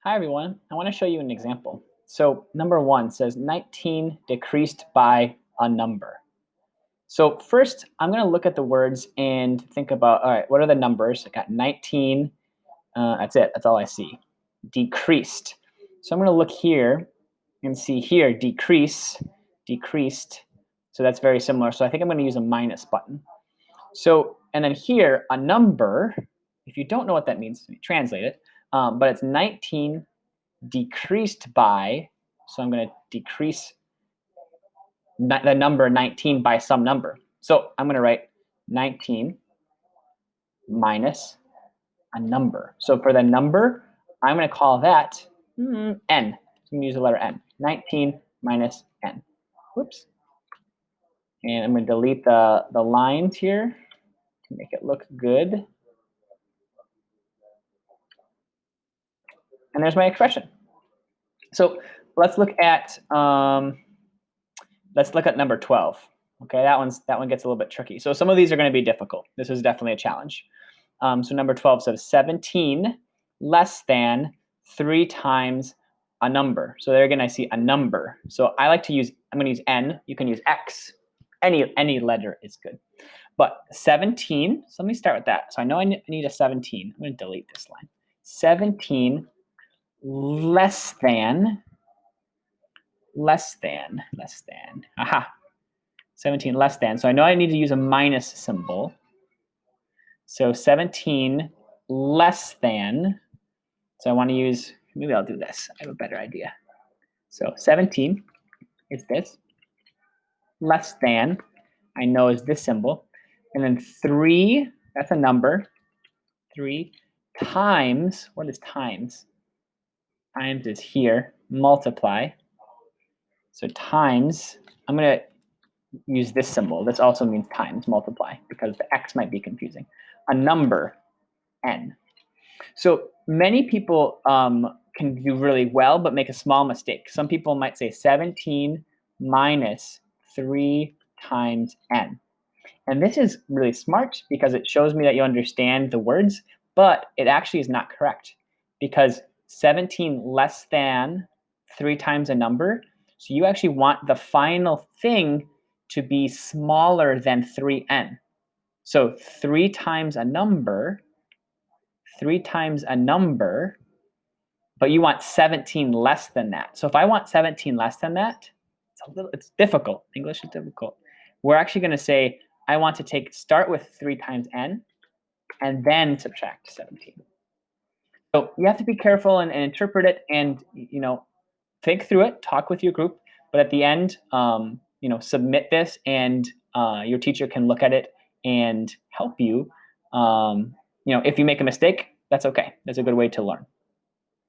Hi everyone, I want to show you an example. So number one says 19 decreased by a number. So first I'm going to look at the words and think about, all right, what are the numbers? I got 19, that's it, that's all I see. Decreased. So I'm going to look here and see here, decreased. So that's very similar. So I think I'm going to use a minus button. So, and then here, a number, if you don't know what that means, translate it, but it's 19 decreased by, so I'm going to decrease the number 19 by some number. So I'm going to write 19 minus a number. So for the number, I'm going to call that n. I'm going to use the letter n. 19 minus n. Whoops. And I'm going to delete the lines here to make it look good. And there's my expression. So let's look at number 12. Okay, that one gets a little bit tricky. So some of these are going to be difficult. This is definitely a challenge. So number 12 says 17 less than 3 times a number. So there again, I see a number. So I like to use, I'm going to use n. You can use x. Any letter is good. But 17, so let me start with that. So I know I need a 17. I'm going to delete this line. 17 less than, aha, 17 less than. So I know I need to use a minus symbol. So 17 less than, so I want to use, maybe I'll do this. I have a better idea. So 17 is this. Less than, I know is this symbol. And then 3, that's a number. 3 times, what is times? Times is here, multiply. So times, I'm going to use this symbol. This also means times, multiply, because the x might be confusing. A number, n. So many people can do really well, but make a small mistake. Some people might say 17 minus 3 times n. And this is really smart because it shows me that you understand the words, but it actually is not correct because 17 less than 3 times a number. So you actually want the final thing to be smaller than 3n. So 3 times a number, but you want 17 less than that. So if I want 17 less than that, it's difficult. English is difficult. We're actually going to say, I want to start with 3 times n and then subtract 17. So you have to be careful and interpret it and think through it, talk with your group, but at the end, submit this and your teacher can look at it and help you. If you make a mistake, that's okay. That's a good way to learn.